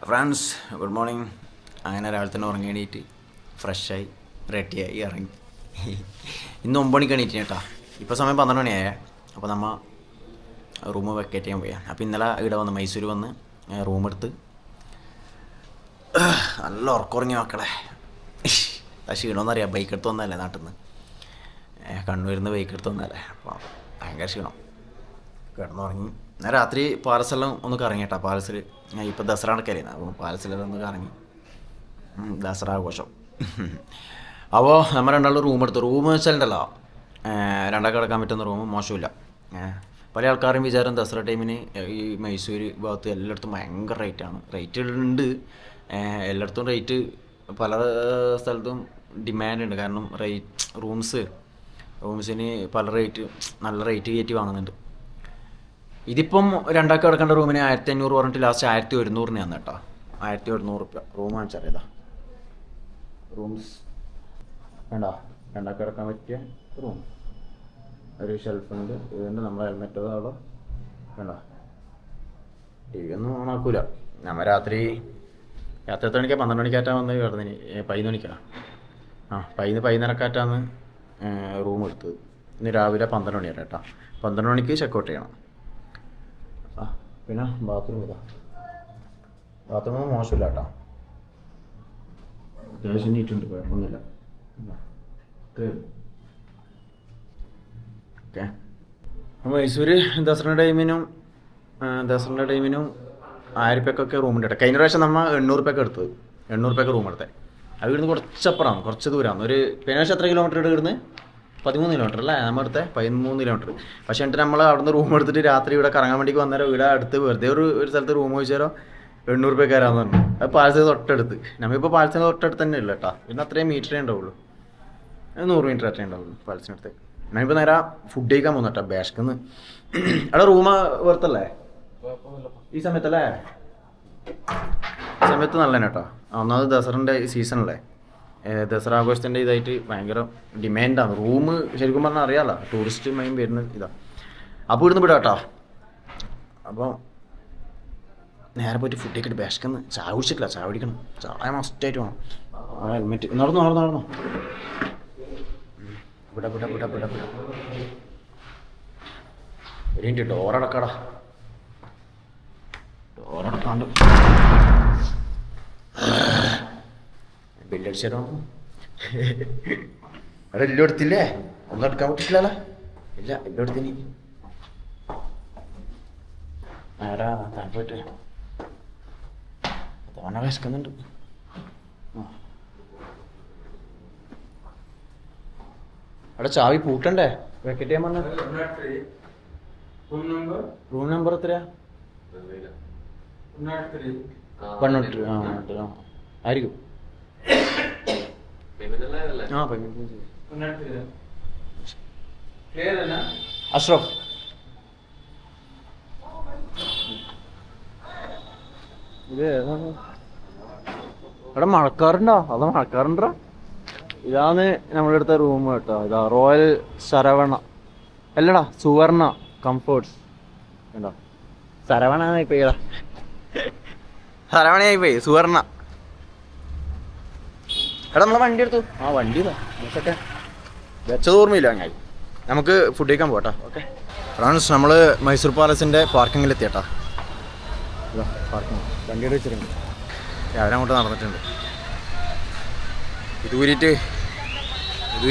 Friends good morning. അങ്ങനെ രാവിലെ തന്നെ ഉറങ്ങി എണീറ്റ് ഫ്രഷായി റെഡിയായി ഇറങ്ങി. ഇന്ന് 9 മണിക്ക് എണീറ്റ് കേട്ടോ. ഇപ്പോൾ സമയം 12 മണിയായ. അപ്പോൾ നമ്മൾ റൂം വെക്കേറ്റ് ചെയ്യാൻ പോയാൽ. അപ്പോൾ ഇന്നലെ ഇവിടെ വന്ന് മൈസൂർ വന്ന് റൂം എടുത്ത് നല്ല ഉറക്കുറങ്ങി മക്കളെ. ക്ഷീണമെന്നറിയാം, ബൈക്ക് എടുത്ത് വന്നതല്ലേ നാട്ടിൽ നിന്ന്, കണ്ണൂരിൽ നിന്ന് ബൈക്ക് എടുത്ത് വന്നതല്ലേ. അപ്പോൾ ഭയങ്കര ക്ഷീണം, കിടന്നുറങ്ങി. ഞാൻ രാത്രി പാലസെല്ലാം ഒന്ന് കറങ്ങി കേട്ടോ. പാലസിൽ ഇപ്പോൾ ദസറ നടക്കല്ലേ, അപ്പോൾ പാലസിലെല്ലാം ഒന്ന് കറങ്ങി, ദസറ ആഘോഷം. അപ്പോൾ നമ്മൾ രണ്ടാളും റൂം എടുത്തു. റൂം വെച്ചാലുണ്ടല്ലോ, രണ്ടാൾക്ക് കിടക്കാൻ പറ്റുന്ന റൂം മോശമില്ല. പല ആൾക്കാരും വിചാരം ദസറ ടൈമിന് ഈ മൈസൂർ ഭാഗത്ത് എല്ലായിടത്തും ഭയങ്കര റേറ്റാണ്. റേറ്റ് ഉണ്ട് എല്ലായിടത്തും, റേറ്റ് പല സ്ഥലത്തും ഡിമാൻഡ് ഉണ്ട്. കാരണം റൂംസിന് പല റേറ്റ്, നല്ല റേറ്റ് കയറ്റി വാങ്ങുന്നുണ്ട്. ഇതിപ്പം രണ്ടാൾക്ക് കിടക്കേണ്ട റൂമിന് 1500 പറഞ്ഞിട്ട് ലാസ്റ്റ് 1100 കേട്ടോ. 1100 റുപ്യ റൂം വാങ്ങിച്ചറിയതാ. റൂംസ് വേണ്ട, രണ്ടാൾക്ക് കിടക്കാൻ പറ്റിയ റൂം. ഒരു ഷെൽഫുണ്ട്, ഇതുണ്ട്, നമ്മളെ ഹെൽമെറ്റ് അവിടെ വേണ്ട. ടി വി ഒന്നും ഓണാക്കൂല. നമ്മൾ രാത്രി എത്ര മണിക്കാണ്? 12 മണിക്കാറ്റാണ് വന്ന് കിടന്നിന്. 11 മണിക്കാണ്. 11:30 റൂം എടുത്തത്. ഇന്ന് രാവിലെ 12 മണി വരെ കേട്ടോ. 12 മണിക്ക് ചെക്കൗട്ട് ചെയ്യണം. പിന്നെ ബാത്റൂം മോശമില്ല കേട്ടോ, അത്യാവശ്യം നീറ്റുണ്ട്, കുഴപ്പമൊന്നുമില്ല. ഓക്കെ. മൈസൂർ ദസറ ടൈമിനും 1000 റുപ്യക്കൊക്കെ റൂമിൻ്റെ കേട്ടോ. കഴിഞ്ഞ പ്രാവശ്യം നമ്മൾ 800 റുപ്യക്ക് എടുത്തത്. 800 റുപ്യക്ക് റൂം എടുത്തത്. അത് ഇവിടുന്ന് കുറച്ചപ്പുറമാണ്, കുറച്ച് ദൂരമാണ്. ഒരു കഴിഞ്ഞ എത്ര കിലോമീറ്റർ ഇവിടുന്ന്? 13 കിലോമീറ്റർ അല്ലേ നമ്മൾ എടുത്തത്? 13 കിലോമീറ്റർ. പക്ഷേ എന്നിട്ട് നമ്മൾ അവിടുന്ന് റൂം എടുത്തിട്ട് രാത്രി ഇവിടെ കറങ്ങാൻ വേണ്ടിക്ക് വന്നേരം ഇവിടെ അടുത്ത് വെറുതെ ഒരു സ്ഥലത്ത് റൂം ചോദിച്ചാലോ 800 റുപ്യക്ക് തരാമെന്ന് പറഞ്ഞു. അത് പാലസിന് തൊട്ടടുത്ത്. നമ്മളിപ്പോൾ പാലസിന് തൊട്ടടുത്ത് തന്നെ ഇല്ല കേട്ടോ. പിന്നെ അത്രയും മീറ്ററേ ഉണ്ടാവുള്ളൂ, 100 മീറ്റർ അത്രേ ഉണ്ടാവുള്ളൂ പാലസിനടുത്ത്. ഞാനിപ്പോൾ നേരെ ഫുഡ് കഴിക്കാൻ പോകുന്ന കേട്ടോ ബാഷ്കിന്ന്. അവിടെ റൂം വെറുത്തല്ലേ ഈ സമയത്തല്ലേ? ഈ സമയത്ത് നല്ല തന്നെ കേട്ടോ. ഒന്നാമത് ദസറിൻ്റെ സീസണല്ലേ, ദസറ ആഘോഷത്തിൻ്റെ ഇതായിട്ട് ഭയങ്കര ഡിമാൻഡാണ്. റൂം ശരിക്കും പറഞ്ഞാൽ അറിയാമല്ലോ, ടൂറിസ്റ്റ് മൈൻ വരുന്ന ഇതാണ്. അപ്പോൾ ഇവിടുന്ന് വിടാം കേട്ടോ. അപ്പോൾ നേരെ പോയിട്ട് ഫുഡ് കഴിക്കിട്ട് ബാഷ്കിന്ന്. ചായ കുടിച്ചിട്ടില്ല, ചായ കുടിക്കണം. ചായ മസ്റ്റായിട്ട് വേണം. ഹെൽമെറ്റ് നടന്നോ വിടാ ഒരു മിനിറ്റ്. ഡോറടക്കാടാ, ഡോറടക്കാണ്ട് ബില്ലടിച്ചോ. അവിടെ എല്ലാം എടുത്തില്ലേ? ഒന്നും എടുക്കാൻ പറ്റില്ലല്ലോ. ഇല്ല, എല്ലാം എടുത്തിന്. ആരാ താൻ പോയിട്ട് തോന്നെ വിശക്കുന്നുണ്ട്. അവിടെ ചാവി പൂട്ടണ്ടേ? വെക്കറ്റ് ചെയ്യാൻ പറഞ്ഞ റൂം നമ്പർ എത്രയാ? 103. ആയിരിക്കും. അഷ്റഫ്, ഇത് അവിടെ മഴക്കാറുണ്ടോ? അതോ മഴക്കാറുണ്ടോ? ഇതാണ് നമ്മളെടുത്ത റൂം കേട്ടോ. ഇതാ റോയൽ ശരവണ അല്ലടാ, സുവർണ കംഫേർട്സ് കേട്ടോ. ശരവണായി പോയടാ, ശരവണയായി പോയി, സുവർണ. എടാ നമ്മളെ വണ്ടി എടുത്തു. വണ്ടി നമുക്കൊക്കെ വെച്ചത് ഓർമ്മയില്ല. അങ്ങനെ നമുക്ക് ഫുഡ് കഴിക്കാൻ പോകട്ടോ. ഓക്കെ ഫ്രണ്ട്സ്, നമ്മൾ മൈസൂർ പാലസിൻ്റെ പാർക്കിങ്ങിലെത്തിയേട്ടാ. പാർക്കിങ് വണ്ടി വെച്ചിട്ടുണ്ട്. രാവിലെ അങ്ങോട്ട് നടന്നിട്ടുണ്ട്. ഇതൂരിട്ട്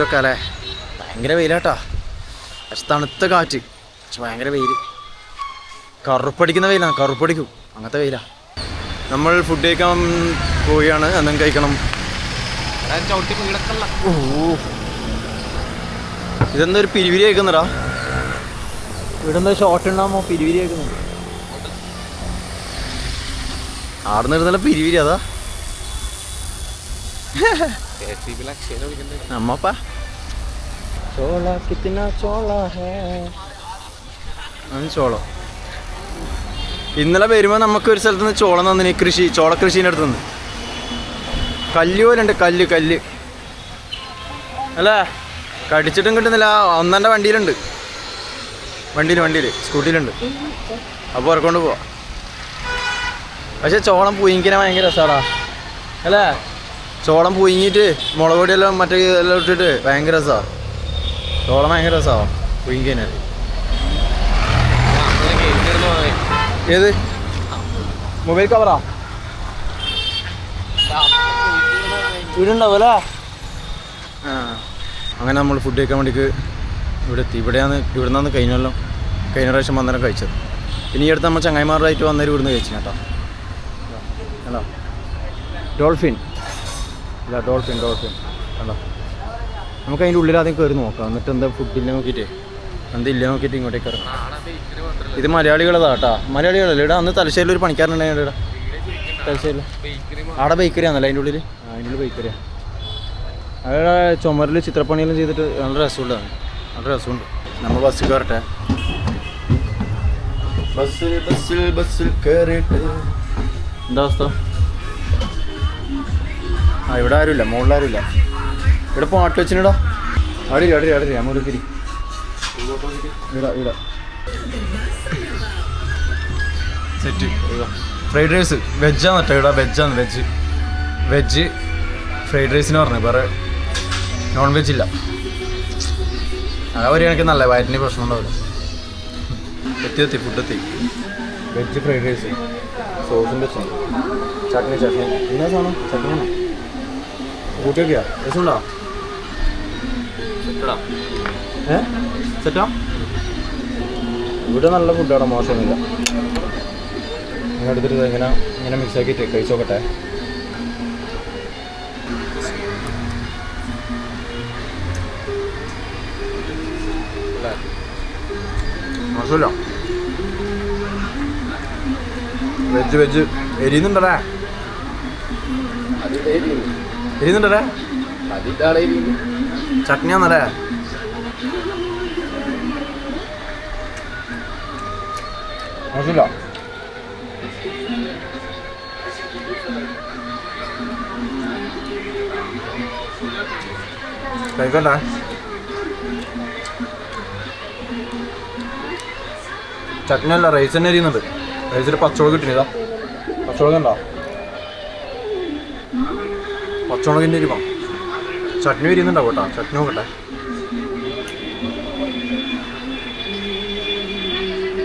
വെക്കാല്ലേ. ഭയങ്കര വെയിലാട്ടാ. പക്ഷെ തണുത്ത കാറ്റ്, പക്ഷെ ഭയങ്കര വെയിൽ. കറുപ്പടിക്കുന്ന വെയിലാണ്, കറുപ്പടിക്കും, അങ്ങനത്തെ വെയിലാണ്. നമ്മൾ ഫുഡ് കഴിക്കാൻ പോവുകയാണ്. എന്തെങ്കിലും കഴിക്കണം. ഓ, ഇതെന്താ ഒരു പിരിവിരി കഴിക്കുന്നടാ? ഇവിടെ എന്താ ഷോർട്ട് ഉണ്ടാകുമ്പോ പിരിവിരി കഴിക്കുന്നുണ്ട്. ആടുന്ന് ഇരുന്നല്ല പിരിവിരി. അതാ നമ്മപ്പാ ചോളം. ഇന്നലെ വരുമ്പോൾ നമുക്ക് ഒരു സ്ഥലത്ത് നിന്ന് ചോളം തന്നിന്. ചോളക്കൃഷീൻ്റെ അടുത്ത് നിന്ന് കല്ല് പോലെ ഉണ്ട്. കല്ല് അല്ലേ? കടിച്ചിട്ടും കിട്ടുന്നില്ല. ഒന്നെൻ്റെ വണ്ടിയിലുണ്ട്. വണ്ടിയിൽ സ്കൂട്ടിയിലുണ്ട്. അപ്പോൾ ഉറക്കൊണ്ട് പോവാം. പക്ഷെ ചോളം പുയിങ്ങിനെ ഭയങ്കര രസമാടാ അല്ലേ? ചോളം പുയിങ്ങിയിട്ട് മുളക് പൊടിയെല്ലാം മറ്റേ എല്ലാം ഇട്ടിട്ട് ഭയങ്കര രസമാണ്. ചോളം ഭയങ്കര രസമാണ് പുയിങ്ങിനെ. ഏത് മൊബൈൽ കവറാ വീടുണ്ടാവും അല്ലേ? അങ്ങനെ നമ്മൾ ഫുഡ് കഴിക്കാൻ വേണ്ടിക്ക് ഇവിടെ എത്തി. ഇവിടെ നിന്നാണ് കഴിഞ്ഞ പ്രാവശ്യം വന്നേരം കഴിച്ചത്. പിന്നെ ഈ അടുത്ത് നമ്മൾ ചങ്ങായിമാരായിട്ട് വന്നേരം ഇവിടുന്ന് കഴിച്ചു കേട്ടോ. ഹലോ ഡോൾഫിൻ ഇല്ല ഡോൾഫിൻ കണ്ടോ. നമുക്ക് അതിൻ്റെ ഉള്ളിൽ ആദ്യം കയറി നോക്കാം. എന്നിട്ട് എന്താ ഫുഡില്ല നോക്കിയിട്ട് എന്തില്ല നോക്കിയിട്ട് ഇങ്ങോട്ടേക്ക് ഇറങ്ങാം. ഇത് മലയാളികളതാ കേട്ടോ. മലയാളികളല്ലേ ഇവിടെ. അന്ന് തലശ്ശേരിയിൽ ഒരു പണിക്കാരനുണ്ടായിരുന്നു ഇവിടെ തലശ്ശേരിയിൽ. അവിടെ ബേക്കറിയാണല്ലോ അതിൻ്റെ ഉള്ളിൽ. അതിൻ്റെ ഉള്ളിൽ ബേക്കറിയാണ്. അവിടെ ചുമരിൽ ചിത്രപ്പണിയെല്ലാം ചെയ്തിട്ട് നല്ല രസമുണ്ടാണ്. നല്ല രസമുണ്ട്. നമ്മൾ ബസ്സിൽ കയറട്ടെ. ബസ്സിൽ കയറിയിട്ട് എന്താ അവസ്ഥ? ഇവിടെ ആരുമില്ല, മുകളിലാരുമില്ല. ഇവിടെ പാട്ട് വെച്ചിട്ടാ. അവിടെ അങ്ങോട്ട് തിരി. ഇവിടെ സെറ്റ് ഫ്രൈഡ് റൈസ് വെജാന്ന് കേട്ടോ. ഇവിടെ വെജാന്ന്. വെജ് ഫ്രൈഡ് റൈസിന് പറഞ്ഞു. വേറെ നോൺ വെജ് ഇല്ല. ഒരു കണക്ക് നല്ല വയറ്റിന് പ്രശ്നം ഉണ്ടാവില്ല. എത്തി ഫുഡ് എത്തി. വെജ് ഫ്രൈഡ് റൈസ് സോസിൻ്റെ ചട്നി എന്നാ സാധനം? ചട്നിയാണോ? കൂട്ടിയൊക്കെയാ? രസമുണ്ടോ? സെറ്റാ. ഇവിടെ നല്ല ഫുഡാണ്, മോശമൊന്നുമില്ല. അങ്ങനെ എടുത്തിട്ട് ഇങ്ങനെ മിക്സ് ആക്കിയിട്ട് കഴിച്ച് നോക്കട്ടെ. മോശമില്ല. വെജ് എരിയുന്നുണ്ടല്ലേ? ചട്നിയാന്നല്ലേ? മോശമില്ല. കഴിക്കണ്ടേ? ചട്നി അല്ല, റൈസ് തന്നെ എരിയുന്നുണ്ട്. റൈസിൽ പച്ചമുളക് കിട്ടുന്നതാ. പച്ചമുളക് ഉണ്ടോ? പച്ചമുളകിൻ്റെ എരിവാ. ചട്നി എരിയുന്നുണ്ടാവും കേട്ടോ. ചട്നി നോക്കട്ടെ.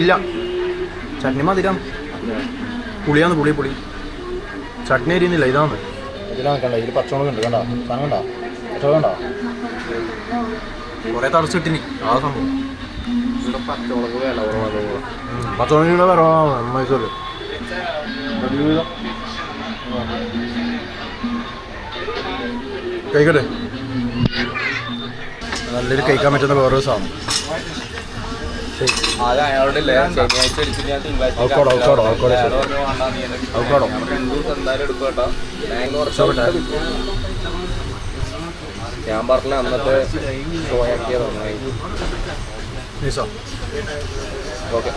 ഇല്ല, ചട്നി മധുരം. പുളിയാന്ന്, പുളി. ചട്നി എരിയുന്നില്ല. ഇതാണ് ഇതിലാണ് കണ്ട. ഇതിൽ പച്ചമുളക് ഉണ്ട്. കണ്ടോ സാധനം? കണ്ടോ പച്ചമുളക്? കണ്ടോ? കുറേ തടച്ചിട്ടിനി ആ സംഭവം. പച്ചമുളക് വില കുറവാണ്. പച്ചമുളകിൻ്റെ കുറവാണ് മൈസൂർ. കഴിക്കട്ടെ. നല്ലൊരു കഴിക്കാൻ പറ്റുന്ന വേറൊരു സാധനം. ഞാൻ പറഞ്ഞ അന്നത്തെ ഷോയാക്കിയത് നന്നായി. ഓക്കെ.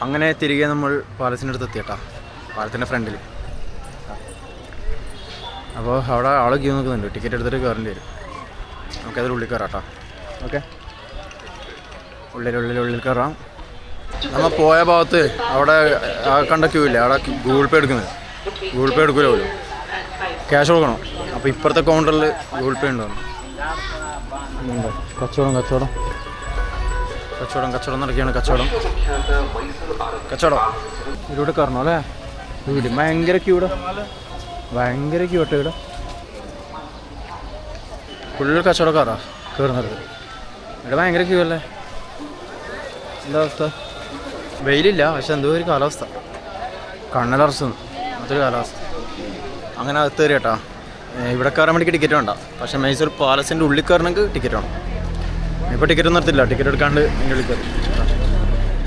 അങ്ങനെ തിരികെ നമ്മൾ പാലസിൻ്റെ അടുത്ത് എത്തിയട്ടാ. പാലത്തിൻ്റെ ഫ്രണ്ടിൽ. അപ്പോൾ അവിടെ ആൾ ക്യൂ നോക്കുന്നുണ്ട്. ടിക്കറ്റ് എടുത്തിട്ട് കയറേണ്ടി വരും. നമുക്കതിൽ ഉള്ളിൽ കയറാം. ഓക്കെ, ഉള്ളിൽ കയറാം. നമ്മൾ പോയ ഭാഗത്ത് അവിടെ കണ്ട ക്യൂ ഇല്ലേ, അവിടെ ഗൂഗിൾ പേ എടുക്കുന്നത്. ഗൂഗിൾ പേ എടുക്കില്ല പോലും, ക്യാഷ് കൊടുക്കണം. അപ്പോൾ ഇപ്പുറത്തെ കൗണ്ടറിൽ ഗൂഗിൾ പേ ഉണ്ടോ? കച്ചവടം നടക്കുകയാണ്. കച്ചവടം ഇതിലൂടെ കയറണം അല്ലേ? ഇവിടെ ഭയങ്കര ക്യൂ കേട്ടോ. ഇവിടെ ഫുള്ള് കച്ചവടക്കാരാ കയറുന്നത്. ഇവിടെ ഭയങ്കര ക്യൂ അല്ലേ? എന്താ അവസ്ഥ? വെയിലില്ല, പക്ഷെ എന്തോ ഒരു കാലാവസ്ഥ. കണ്ണലറച്ചുന്നു അതൊരു കാലാവസ്ഥ. അങ്ങനെ അകത്ത് കയറി കേട്ടാ. ഇവിടെ കയറാൻ വേണ്ടി ടിക്കറ്റ് വേണ്ട, പക്ഷേ മൈസൂർ പാലസിൻ്റെ ഉള്ളിൽ കയറണമെങ്കിൽ ടിക്കറ്റ് വേണം. ഇപ്പോൾ ടിക്കറ്റ് ഒന്നും നിർത്തില്ല. ടിക്കറ്റ് എടുക്കാണ്ട് അതിൻ്റെ ഉള്ളിൽ കയറി.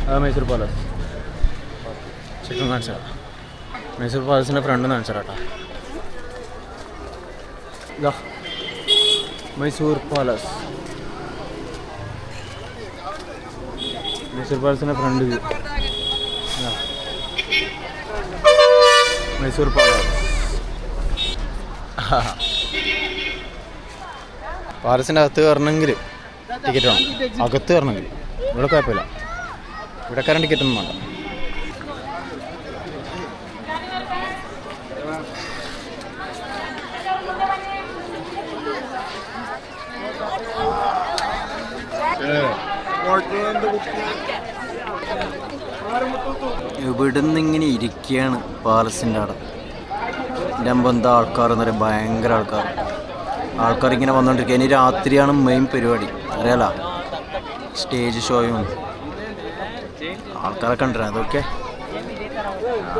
അത് മൈസൂർ പാലസ്. ചിക്കൻ കാണിച്ചാ മൈസൂർ പാലസിൻ്റെ ഫ്രണ്ട് കാണിച്ചാ കേട്ടാ. ഇതാ മൈസൂർ പാലസിൻ്റെ ഫ്രണ്ട് വ്യൂ. മൈസൂർ പാലസ്. പാലസിൻ്റെ അകത്ത് കയറണമെങ്കിൽ ടിക്കറ്റ് വേണം. അകത്ത് കയറണമെങ്കിൽ ഇവിടെ കുഴപ്പമില്ല. ഇവിടെ കയറാൻ ടിക്കറ്റൊന്നും വേണ്ട. ഇവിടുന്ന് ഇങ്ങനെ ഇരിക്കുകയാണ് പാലസിൻ്റെ അവിടെ. എൻ്റെ അമ്പ എന്താ ആൾക്കാരെന്ന് പറയാം, ഭയങ്കര ആൾക്കാർ ഇങ്ങനെ വന്നുകൊണ്ടിരിക്കുക. ഇനി രാത്രിയാണ് മെയിൻ പരിപാടി, അറിയാലോ, സ്റ്റേജ് ഷോയും ആൾക്കാരൊക്കെ ഉണ്ടല്ലോ. അതൊക്കെ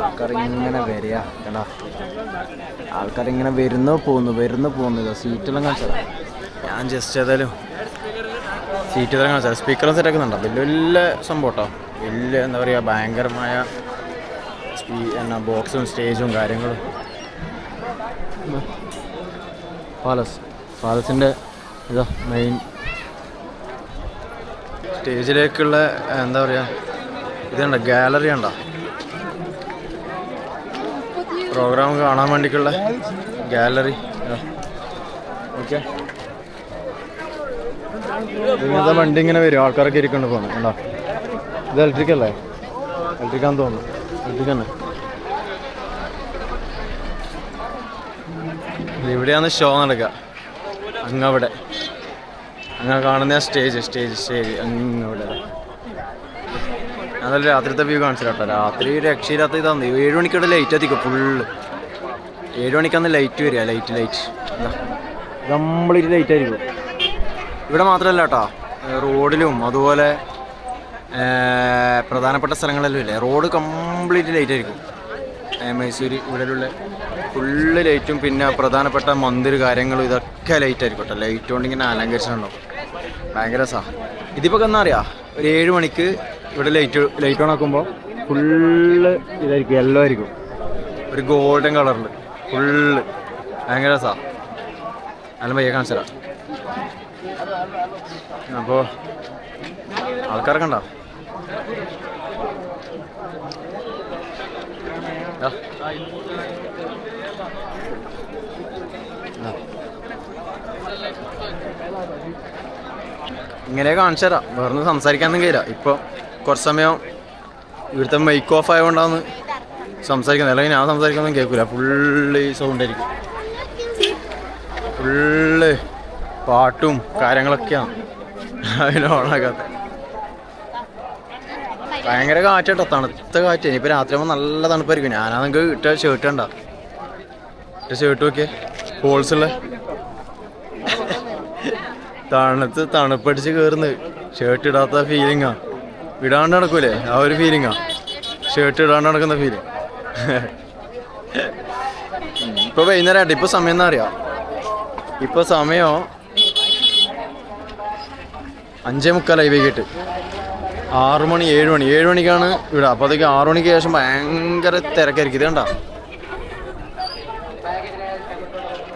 ആൾക്കാരിങ്ങനെ വരിക കേട്ടാ. ആൾക്കാരിങ്ങനെ വരുന്നു പോകുന്നു. സീറ്റെല്ലാം കാണിച്ചതാ. ഞാൻ ജസ്റ്റ് ഏതായാലും സീറ്റ് തന്നെ കാണിച്ചത്. സ്പീക്കറും സെറ്റാക്കുന്നുണ്ടോ, വലിയ സംഭവം കേട്ടോ. വലിയ എന്താ പറയുക, ഭയങ്കരമായ ബോക്സും സ്റ്റേജും കാര്യങ്ങളും. പാലസിൻ്റെ ഇതാ മെയിൻ സ്റ്റേജിലേക്കുള്ള എന്താ പറയുക, ഇതുണ്ട ഗാലറി ഉണ്ടോ, പ്രോഗ്രാം കാണാൻ വേണ്ടിക്കുള്ള ഗാലറി. ഓക്കെ, ഇങ്ങനത്തെ വണ്ടി ഇങ്ങനെ വരും, ആൾക്കാരൊക്കെ ഇരിക്കൊണ്ട് പോകുന്നത് ഉണ്ടോ. ഇത് ഇലക്ട്രിക് അല്ലേ? ഇലക്ട്രിക്കാന്ന് തോന്നുന്നു. ഇലക്ട്രിക് തന്നെ. ഇവിടെയാണ് ഷോ നടക്കുക. അങ്ങവിടെ അങ്ങനെ കാണുന്ന സ്റ്റേജ് അങ്ങവിടെ. അതല്ല രാത്രിത്തെ വ്യൂ കാണിച്ചു കേട്ടോ. രാത്രി രക്ഷയില്ലാത്ത ഇതാണ്. 7 മണിക്കോടെ ലൈറ്റ് എത്തിക്കും ഫുള്ള്. 7 മണിക്കാണ് ലൈറ്റ് വരിക. ലൈറ്റ് കംപ്ലീറ്റ് ലൈറ്റ് ആയിരിക്കും. ഇവിടെ മാത്രമല്ല കേട്ടോ, റോഡിലും അതുപോലെ പ്രധാനപ്പെട്ട സ്ഥലങ്ങളിലും ഇല്ലേ, റോഡ് കംപ്ലീറ്റ് ലൈറ്റ് ആയിരിക്കും. മൈസൂർ ഇവിടെയുള്ള ഫുള്ള് ലൈറ്റും പിന്നെ പ്രധാനപ്പെട്ട മന്ദിർ കാര്യങ്ങളും ഇതൊക്കെ ലൈറ്റ് ആയിരിക്കും കേട്ടോ. ലൈറ്റ് കൊണ്ട് ഇങ്ങനെ അലങ്കരിച്ചിട്ടുണ്ടാവും. ഭയങ്കര രസമാണ്. ഇതിപ്പോൾ എന്നാ അറിയാം, ഒരു 7 മണിക്ക് ഇവിടെ ലൈറ്റ് ഓൺ ആക്കുമ്പോൾ ഫുള്ള് ഇതായിരിക്കും, യെല്ലോ ആയിരിക്കും, ഒരു ഗോൾഡൻ കളറിൽ ഫുള്ള്. ഭയങ്കര രസമാണ്. നല്ല പയ്യെ കാണിച്ചു തരാം. അപ്പോൾ ആൾക്കാരൊക്കെ ഉണ്ടോ? ഇങ്ങനെ കാണിച്ചു തരാം. വേറൊന്നും സംസാരിക്കാനൊന്നും കഴിയില്ല. ഇപ്പോൾ കുറച്ച് സമയം ഇവിടുത്തെ മൈക്ക് ഓഫ് ആയതുകൊണ്ടാണ് സംസാരിക്കുന്നത്. അല്ലെങ്കിൽ ഞാൻ സംസാരിക്കാനൊന്നും കേൾക്കില്ല. ഫുള്ള് ഈ സൗണ്ട് ആയിരിക്കും. ഫുള്ള് പാട്ടും കാര്യങ്ങളൊക്കെയാണ് അതിന് ഓണാക്കാത്ത. ഭയങ്കര കാറ്റാട്ടോ, തണുത്ത കാറ്റ്. ഇനിയിപ്പോൾ രാത്രിയാകുമ്പോൾ നല്ല തണുപ്പായിരിക്കും. ഞാനാണെങ്കിൽ ഇട്ട ഷർട്ട് കണ്ട, ഷർട്ട് നോക്കിയേ, ഹോൾസുള്ള തണുപ്പടിച്ച് കയറുന്നത്. ഷർട്ട് ഇടാത്ത ഫീലിങ്ങാ. ഇടാണ്ട് നടക്കൂലേ, ആ ഒരു ഫീലിങ്ങാ. ഷർട്ട് ഇടാണ്ട് നടക്കുന്ന ഫീലിങ്. ഇപ്പോൾ വൈകുന്നേരം ആട്ടെ. ഇപ്പോൾ സമയം എന്താ അറിയാം, ഇപ്പോൾ സമയം 5:45 വൈകിട്ട്. 6 മണി 7 മണിക്കാണ് ഇവിടെ. അപ്പോൾ അതൊക്കെ 6 മണിക്ക് ശേഷം ഭയങ്കര തിരക്കായിരിക്കും. ഇത് കണ്ടോ,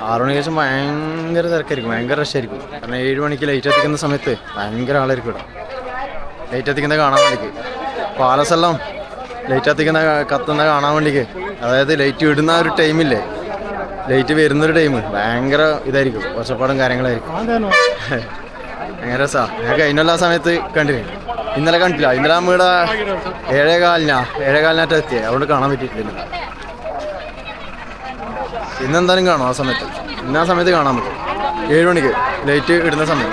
6 മണിക്ക് ശേഷം ഭയങ്കര തിരക്കായിരിക്കും, ഭയങ്കര റഷായിരിക്കും. കാരണം 7 മണിക്ക് ലൈറ്റ് എത്തിക്കുന്ന സമയത്ത് ഭയങ്കര ആളായിരിക്കും ഇവിടെ. ലൈറ്റ് എത്തിക്കുന്നത് കാണാൻ വേണ്ടിക്ക്. പാലസെല്ലാം ലൈറ്റ് എത്തിക്കുന്ന കത്തുന്ന കാണാൻ വേണ്ടിക്ക്. അതായത് ലൈറ്റ് ഇടുന്ന ഒരു ടൈമില്ലേ, ലൈറ്റ് വരുന്നൊരു ടൈം ഭയങ്കര ഇതായിരിക്കും, ഒച്ചപ്പാടും കാര്യങ്ങളായിരിക്കും. ഭയങ്കര രസമാണ്. ഞാൻ കഴിഞ്ഞ സമയത്ത് കണ്ടിരുന്നു. ഇന്നലെ കണ്ടില്ല. ഇന്നലെ നമ്മളുടെ 7:15 എത്തിയത്, അതുകൊണ്ട് കാണാൻ പറ്റിയിട്ടില്ല. ഇന്നെന്തായാലും കാണും ആ സമയത്ത്. ഇന്ന് ആ സമയത്ത് കാണാൻ പറ്റും. 7 മണിക്ക് ലൈറ്റ് ഇടുന്ന സമയം.